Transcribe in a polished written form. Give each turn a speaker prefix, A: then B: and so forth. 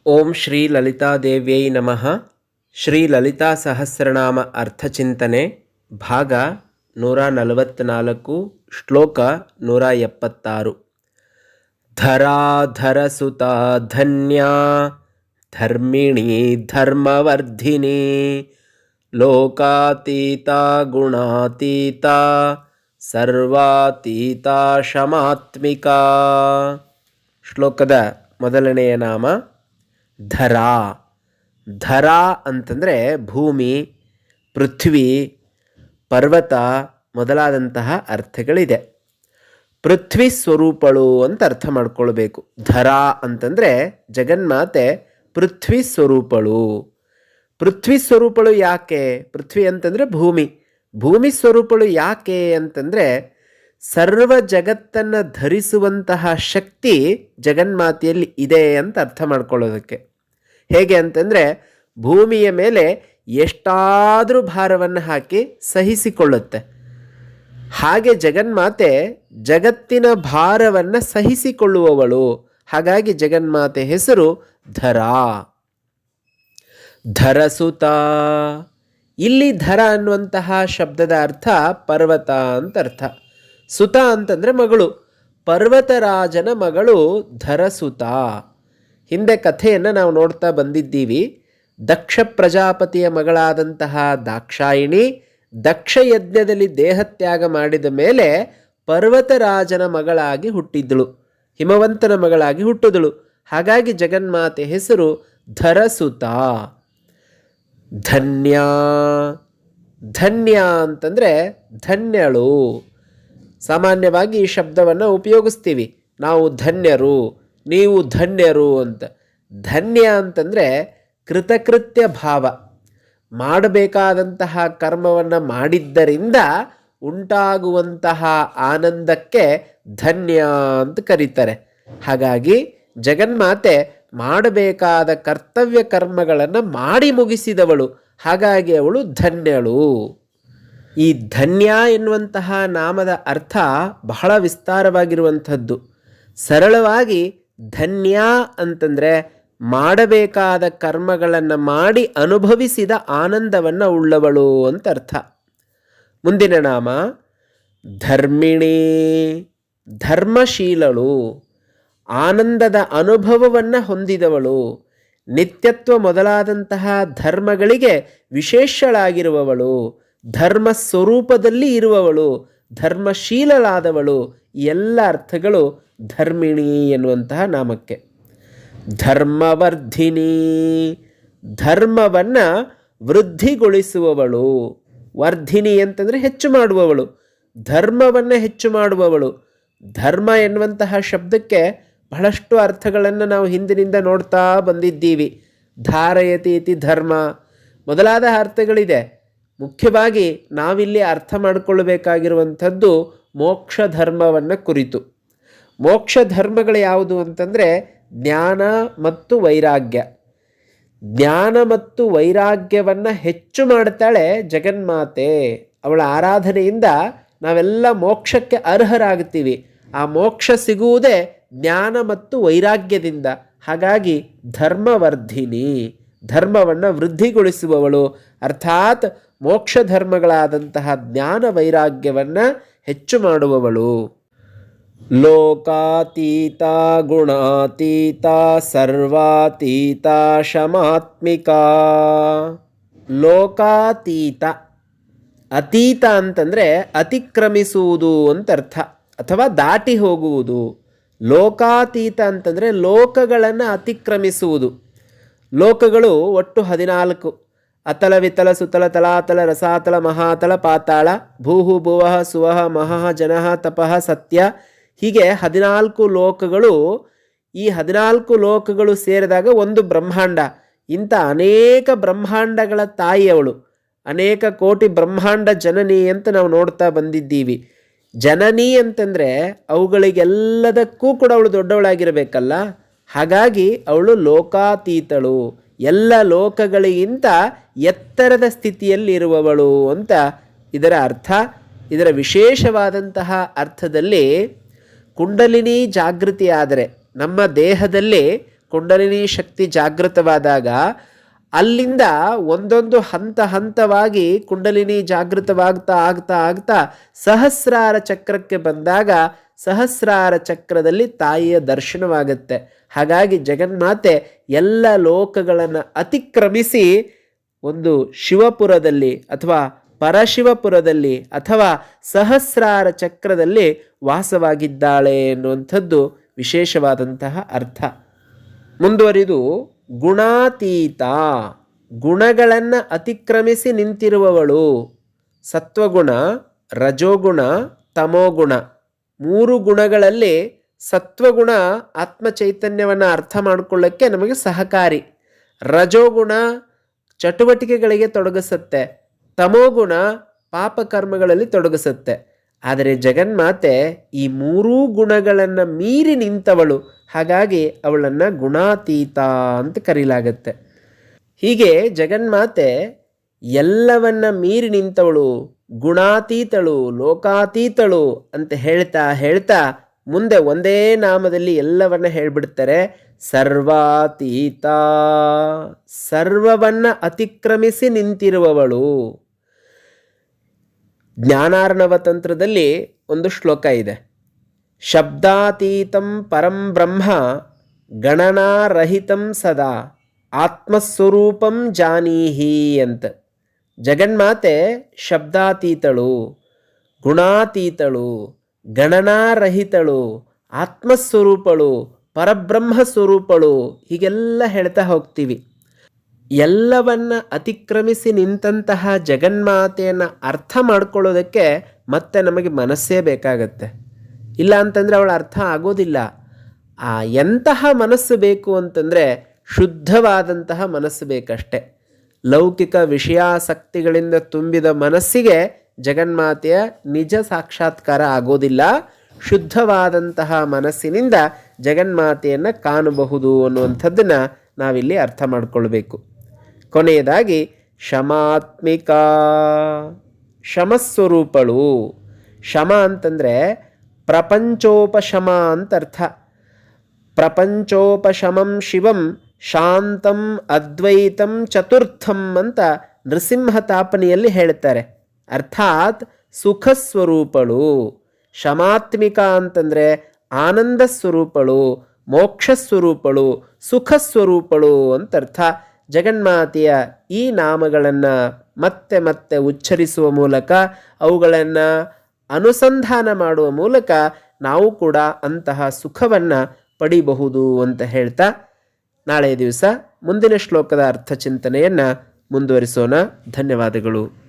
A: ಓಂ ಶ್ರೀ ಲಲಿತಾದೇವ್ಯೈ ನಮಃ. ಶ್ರೀ ಲಲಿತಾ ಸಹಸ್ರನಾಮ ಅರ್ಥಚಿಂತನೆ ಭಾಗ 144, ಶ್ಲೋಕ 176. ಧರಾಧರಸುತಾ ಧನ್ಯಾ ಧರ್ಮಿಣೀ ಧರ್ಮವರ್ಧಿನಿ ಲೋಕಾತೀತಾ ಗುಣಾತೀತಾ ಸರ್ವಾತೀತಾ ಶಮಾತ್ಮಿಕಾ. ಶ್ಲೋಕದ ಮೊದಲನೆಯ ನಾಮ ಧರಾ. ಧರಾ ಅಂತಂದರೆ ಭೂಮಿ, ಪೃಥ್ವಿ, ಪರ್ವತ ಮೊದಲಾದಂತಹ ಅರ್ಥಗಳಿದೆ. ಪೃಥ್ವಿ ಸ್ವರೂಪಳು ಅಂತ ಅರ್ಥ ಮಾಡ್ಕೊಳ್ಬೇಕು. ಧರಾ ಅಂತಂದರೆ ಜಗನ್ಮಾತೆ ಪೃಥ್ವಿ ಸ್ವರೂಪಳು. ಪೃಥ್ವಿ ಸ್ವರೂಪಳು ಯಾಕೆ? ಪೃಥ್ವಿ ಅಂತಂದರೆ ಭೂಮಿ. ಭೂಮಿ ಸ್ವರೂಪಳು ಯಾಕೆ ಅಂತಂದರೆ ಸರ್ವ ಜಗತ್ತನ್ನು ಧರಿಸುವಂತಹ ಶಕ್ತಿ ಜಗನ್ಮಾತೆಯಲ್ಲಿ ಇದೆ ಅಂತ ಅರ್ಥ ಮಾಡ್ಕೊಳ್ಳೋದಕ್ಕೆ. ಹೇಗೆ ಅಂತಂದರೆ ಭೂಮಿಯ ಮೇಲೆ ಎಷ್ಟಾದರೂ ಭಾರವನ್ನು ಹಾಕಿ ಸಹಿಸಿಕೊಳ್ಳುತ್ತೆ. ಹಾಗೆ ಜಗನ್ಮಾತೆ ಜಗತ್ತಿನ ಭಾರವನ್ನು ಸಹಿಸಿಕೊಳ್ಳುವವಳು. ಹಾಗಾಗಿ ಜಗನ್ಮಾತೆ ಹೆಸರು ಧರಾ. ಧರಸುತ. ಇಲ್ಲಿ ಧರ ಅನ್ನುವಂತಹ ಶಬ್ದದ ಅರ್ಥ ಪರ್ವತ ಅಂತ ಅರ್ಥ. ಸುತ ಅಂತಂದರೆ ಮಗಳು. ಪರ್ವತರಾಜನ ಮಗಳು ಧರಸುತ. ಹಿಂದೆ ಕಥೆಯನ್ನು ನಾವು ನೋಡ್ತಾ ಬಂದಿದ್ದೀವಿ. ದಕ್ಷ ಪ್ರಜಾಪತಿಯ ಮಗಳಾದಂತಹ ದಾಕ್ಷಾಯಿಣಿ ದಕ್ಷ ಯಜ್ಞದಲ್ಲಿ ದೇಹತ್ಯಾಗ ಮಾಡಿದ ಮೇಲೆ ಪರ್ವತರಾಜನ ಮಗಳಾಗಿ ಹುಟ್ಟಿದ್ದಳು, ಹಿಮವಂತನ ಮಗಳಾಗಿ ಹುಟ್ಟಿದಳು. ಹಾಗಾಗಿ ಜಗನ್ಮಾತೆ ಹೆಸರು ಧರಸುತ. ಧನ್ಯ. ಧನ್ಯ ಅಂತಂದರೆ ಧನ್ಯಳು. ಸಾಮಾನ್ಯವಾಗಿ ಈ ಶಬ್ದವನ್ನು ಉಪಯೋಗಿಸ್ತೀವಿ ನಾವು. ಧನ್ಯರು, ನೀವು ಧನ್ಯರು ಅಂತ. ಧನ್ಯ ಅಂತಂದರೆ ಕೃತಕೃತ್ಯ ಭಾವ. ಮಾಡಬೇಕಾದಂತಹ ಕರ್ಮವನ್ನು ಮಾಡಿದ್ದರಿಂದ ಉಂಟಾಗುವಂತಹ ಆನಂದಕ್ಕೆ ಧನ್ಯ ಅಂತ ಕರೀತಾರೆ. ಹಾಗಾಗಿ ಜಗನ್ಮಾತೆ ಮಾಡಬೇಕಾದ ಕರ್ತವ್ಯ ಕರ್ಮಗಳನ್ನು ಮಾಡಿ ಮುಗಿಸಿದವಳು. ಹಾಗಾಗಿ ಅವಳು ಧನ್ಯಳು. ಈ ಧನ್ಯ ಎನ್ನುವಂತಹ ನಾಮದ ಅರ್ಥ ಬಹಳ ವಿಸ್ತಾರವಾಗಿರುವಂಥದ್ದು. ಸರಳವಾಗಿ ಧನ್ಯ ಅಂತಂದರೆ ಮಾಡಬೇಕಾದ ಕರ್ಮಗಳನ್ನು ಮಾಡಿ ಅನುಭವಿಸಿದ ಆನಂದವನ್ನು ಉಳ್ಳವಳು ಅಂತ ಅರ್ಥ. ಮುಂದಿನ ನಾಮ ಧರ್ಮಿಣಿ. ಧರ್ಮಶೀಲಳು, ಆನಂದದ ಅನುಭವವನ್ನು ಹೊಂದಿದವಳು, ನಿತ್ಯತ್ವ ಮೊದಲಾದಂತಹ ಧರ್ಮಗಳಿಗೆ ವಿಶೇಷಳಾಗಿರುವವಳು, ಧರ್ಮ ಸ್ವರೂಪದಲ್ಲಿ ಇರುವವಳು, ಧರ್ಮಶೀಲಳಾದವಳು. ಎಲ್ಲ ಅರ್ಥಗಳು ಧರ್ಮಿಣಿ ಎನ್ನುವಂತಹ ನಾಮಕ್ಕೆ. ಧರ್ಮವರ್ಧಿನಿ. ಧರ್ಮವನ್ನು ವೃದ್ಧಿಗೊಳಿಸುವವಳು. ವರ್ಧಿನಿ ಅಂತಂದರೆ ಹೆಚ್ಚು ಮಾಡುವವಳು, ಧರ್ಮವನ್ನು ಹೆಚ್ಚು ಮಾಡುವವಳು. ಧರ್ಮ ಎನ್ನುವಂತಹ ಶಬ್ದಕ್ಕೆ ಬಹಳಷ್ಟು ಅರ್ಥಗಳನ್ನು ನಾವು ಹಿಂದಿನಿಂದ ನೋಡ್ತಾ ಬಂದಿದ್ದೀವಿ. ಧಾರಯತಿ ಇತಿ ಧರ್ಮ ಮೊದಲಾದ ಅರ್ಥಗಳಿದೆ. ಮುಖ್ಯವಾಗಿ ನಾವಿಲ್ಲಿ ಅರ್ಥ ಮಾಡಿಕೊಳ್ಳಬೇಕಾಗಿರುವಂಥದ್ದು ಮೋಕ್ಷ ಧರ್ಮವನ್ನು ಕುರಿತು. ಮೋಕ್ಷ ಧರ್ಮಗಳು ಯಾವುದು ಅಂತಂದರೆ ಜ್ಞಾನ ಮತ್ತು ವೈರಾಗ್ಯ. ಜ್ಞಾನ ಮತ್ತು ವೈರಾಗ್ಯವನ್ನು ಹೆಚ್ಚು ಮಾಡ್ತಾಳೆ ಜಗನ್ಮಾತೆ. ಅವಳ ಆರಾಧನೆಯಿಂದ ನಾವೆಲ್ಲ ಮೋಕ್ಷಕ್ಕೆ ಅರ್ಹರಾಗ್ತೀವಿ. ಆ ಮೋಕ್ಷ ಸಿಗುವುದೇ ಜ್ಞಾನ ಮತ್ತು ವೈರಾಗ್ಯದಿಂದ. ಹಾಗಾಗಿ ಧರ್ಮವರ್ಧಿನಿ, ಧರ್ಮವನ್ನು ವೃದ್ಧಿಗೊಳಿಸುವವಳು. ಅರ್ಥಾತ್ ಮೋಕ್ಷ ಧರ್ಮಗಳಾದಂತಹ ಜ್ಞಾನ ವೈರಾಗ್ಯವನ್ನು ಹೆಚ್ಚು ಮಾಡುವವಳು. ಲೋಕಾತೀತಾ ಗುಣಾತೀತಾ ಸರ್ವಾತೀತಾ ಶಮಾತ್ಮಿಕಾ. ಲೋಕಾತೀತ. ಅತೀತ ಅಂತಂದರೆ ಅತಿಕ್ರಮಿಸುವುದು ಅಂತ ಅರ್ಥ, ಅಥವಾ ದಾಟಿ ಹೋಗುವುದು. ಲೋಕಾತೀತ ಅಂತಂದರೆ ಲೋಕಗಳನ್ನು ಅತಿಕ್ರಮಿಸುವುದು. ಲೋಕಗಳು ಒಟ್ಟು 14. ಅತಲ ವಿತಲ ಸುತಲ ತಲಾತಲ ರಸಾತಲ ಮಹಾತಲ ಪಾತಾಳ ಭೂಹು ಭುವಃ ಸುವಃ ಮಹಃ ಜನಃ ತಪಃ ಸತ್ಯ. ಹೀಗೆ 14 ಲೋಕಗಳು. ಈ 14 ಲೋಕಗಳು ಸೇರಿದಾಗ ಒಂದು ಬ್ರಹ್ಮಾಂಡ. ಇಂಥ ಅನೇಕ ಬ್ರಹ್ಮಾಂಡಗಳ ತಾಯಿಯವಳು. ಅನೇಕ ಕೋಟಿ ಬ್ರಹ್ಮಾಂಡ ಜನನಿ ಅಂತ ನಾವು ನೋಡ್ತಾ ಬಂದಿದ್ದೀವಿ. ಜನನಿ ಅಂತಂದರೆ ಅವುಗಳಿಗೆಲ್ಲದಕ್ಕೂ ಕೂಡ ಅವಳು ದೊಡ್ಡವಳಾಗಿರಬೇಕಲ್ಲ. ಹಾಗಾಗಿ ಅವಳು ಲೋಕಾತೀತಳು, ಎಲ್ಲ ಲೋಕಗಳಿಗಿಂತ ಎತ್ತರದ ಸ್ಥಿತಿಯಲ್ಲಿರುವವಳು ಅಂತ ಇದರ ಅರ್ಥ. ಇದರ ವಿಶೇಷವಾದಂತಹ ಅರ್ಥದಲ್ಲಿ ಕುಂಡಲಿನಿ ಜಾಗೃತಿ ಆದರೆ, ನಮ್ಮ ದೇಹದಲ್ಲಿ ಕುಂಡಲಿನಿ ಶಕ್ತಿ ಜಾಗೃತವಾದಾಗ ಅಲ್ಲಿಂದ ಒಂದೊಂದು ಹಂತ ಹಂತವಾಗಿ ಕುಂಡಲಿನಿ ಜಾಗೃತವಾಗ್ತಾ ಆಗ್ತಾ ಆಗ್ತಾ ಸಹಸ್ರಾರ ಚಕ್ರಕ್ಕೆ ಬಂದಾಗ ಸಹಸ್ರಾರ ಚಕ್ರದಲ್ಲಿ ತಾಯಿಯ ದರ್ಶನವಾಗುತ್ತೆ. ಹಾಗಾಗಿ ಜಗನ್ಮಾತೆ ಎಲ್ಲ ಲೋಕಗಳನ್ನು ಅತಿಕ್ರಮಿಸಿ ಒಂದು ಶಿವಪುರದಲ್ಲಿ ಅಥವಾ ಪರಶಿವಪುರದಲ್ಲಿ ಅಥವಾ ಸಹಸ್ರಾರ ಚಕ್ರದಲ್ಲಿ ವಾಸವಾಗಿದ್ದಾಳೆ ಎನ್ನುವಂಥದ್ದು ವಿಶೇಷವಾದಂತಹ ಅರ್ಥ. ಮುಂದುವರಿದು ಗುಣಾತೀತ, ಗುಣಗಳನ್ನು ಅತಿಕ್ರಮಿಸಿ ನಿಂತಿರುವವಳು. ಸತ್ವಗುಣ, ರಜೋಗುಣ, ತಮೋಗುಣ, ಮೂರು ಗುಣಗಳಲ್ಲಿ ಸತ್ವಗುಣ ಆತ್ಮಚೈತನ್ಯವನ್ನು ಅರ್ಥ ಮಾಡಿಕೊಳ್ಳೋಕ್ಕೆ ನಮಗೆ ಸಹಕಾರಿ. ರಜೋಗುಣ ಚಟುವಟಿಕೆಗಳಿಗೆ ತೊಡಗಿಸುತ್ತೆ, ತಮೋಗುಣ ಪಾಪಕರ್ಮಗಳಲ್ಲಿ ತೊಡಗಿಸುತ್ತೆ. ಆದರೆ ಜಗನ್ಮಾತೆ ಈ ಮೂರೂ ಗುಣಗಳನ್ನು ಮೀರಿ ನಿಂತವಳು. ಹಾಗಾಗಿ ಅವಳನ್ನು ಗುಣಾತೀತ ಅಂತ ಕರೀಲಾಗತ್ತೆ. ಹೀಗೆ ಜಗನ್ಮಾತೆ ಎಲ್ಲವನ್ನ ಮೀರಿ ನಿಂತವಳು, ಗುಣಾತೀತಳು, ಲೋಕಾತೀತಳು ಅಂತ ಹೇಳ್ತಾ ಹೇಳ್ತಾ ಮುಂದೆ ಒಂದೇ ನಾಮದಲ್ಲಿ ಎಲ್ಲವನ್ನ ಹೇಳ್ಬಿಡ್ತಾರೆ. ಸರ್ವಾತೀತ, ಸರ್ವವನ್ನ ಅತಿಕ್ರಮಿಸಿ ನಿಂತಿರುವವಳು. ಜ್ಞಾನಾರ್ಣವ ತಂತ್ರದಲ್ಲಿ ಒಂದು ಶ್ಲೋಕ ಇದೆ. ಶಬ್ದಾತೀತಂ ಪರಂ ಬ್ರಹ್ಮ ಗಣನಾರಹಿತಂ ಸದಾ ಆತ್ಮಸ್ವರೂಪಂ ಜಾನೀಹಿ ಅಂತ. ಜಗನ್ಮಾತೆ ಶಬ್ದಾತೀತಳು, ಗುಣಾತೀತಳು, ಗಣನಾರಹಿತಳು, ಆತ್ಮಸ್ವರೂಪಳು, ಪರಬ್ರಹ್ಮ ಸ್ವರೂಪಳು, ಹೀಗೆಲ್ಲ ಹೇಳ್ತಾ ಹೋಗ್ತೀವಿ. ಎಲ್ಲವನ್ನ ಅತಿಕ್ರಮಿಸಿ ನಿಂತಹ ಜಗನ್ಮಾತೆಯನ್ನು ಅರ್ಥ ಮಾಡ್ಕೊಳ್ಳೋದಕ್ಕೆ ಮತ್ತೆ ನಮಗೆ ಮನಸ್ಸೇ ಬೇಕಾಗತ್ತೆ. ಇಲ್ಲ ಅಂತಂದರೆ ಅವಳ ಅರ್ಥ ಆಗೋದಿಲ್ಲ. ಎಂತಹ ಮನಸ್ಸು ಬೇಕು ಅಂತಂದರೆ ಶುದ್ಧವಾದಂತಹ ಮನಸ್ಸು ಬೇಕಷ್ಟೆ. ಲೌಕಿಕ ವಿಷಯಾಸಕ್ತಿಗಳಿಂದ ತುಂಬಿದ ಮನಸ್ಸಿಗೆ ಜಗನ್ಮಾತೆಯ ನಿಜ ಸಾಕ್ಷಾತ್ಕಾರ ಆಗೋದಿಲ್ಲ. ಶುದ್ಧವಾದಂತಹ ಮನಸ್ಸಿನಿಂದ ಜಗನ್ಮಾತೆಯನ್ನು ಕಾಣಬಹುದು ಅನ್ನುವಂಥದ್ದನ್ನು ನಾವಿಲ್ಲಿ ಅರ್ಥ ಮಾಡಿಕೊಳ್ಬೇಕು. ಕೊನೆಯದಾಗಿ ಶಮಾತ್ಮಿಕಾ, ಶಮಸ್ವರೂಪಳು. ಶಮ ಅಂತಂದರೆ ಪ್ರಪಂಚೋಪಶಮ ಅಂತ ಅರ್ಥ. ಪ್ರಪಂಚೋಪಶಮಂ ಶಿವಂ ಶಾಂತಂ ಅದ್ವೈತಂ ಚತುರ್ಥಂ ಅಂತ ನೃಸಿಂಹ ತಾಪನಿಯಲ್ಲಿ ಹೇಳ್ತಾರೆ. ಅರ್ಥಾತ್ ಸುಖಸ್ವರೂಪಳು. ಶಮಾತ್ಮಿಕ ಅಂತಂದರೆ ಆನಂದ ಸ್ವರೂಪಳು, ಮೋಕ್ಷ ಸ್ವರೂಪಳು, ಸುಖ ಸ್ವರೂಪಳು ಅಂತ ಅರ್ಥ. ಜಗನ್ಮಾತೆಯ ಈ ನಾಮಗಳನ್ನು ಮತ್ತೆ ಮತ್ತೆ ಉಚ್ಚರಿಸುವ ಮೂಲಕ, ಅವುಗಳನ್ನು ಅನುಸಂಧಾನ ಮಾಡುವ ಮೂಲಕ ನಾವು ಕೂಡ ಅಂತಹ ಸುಖವನ್ನು ಪಡಿಬಹುದು ಅಂತ ಹೇಳ್ತಾ ನಾಳೆ ದಿವಸ ಮುಂದಿನ ಶ್ಲೋಕದ ಅರ್ಥ ಚಿಂತನೆಯನ್ನು ಮುಂದುವರಿಸೋಣ. ಧನ್ಯವಾದಗಳು.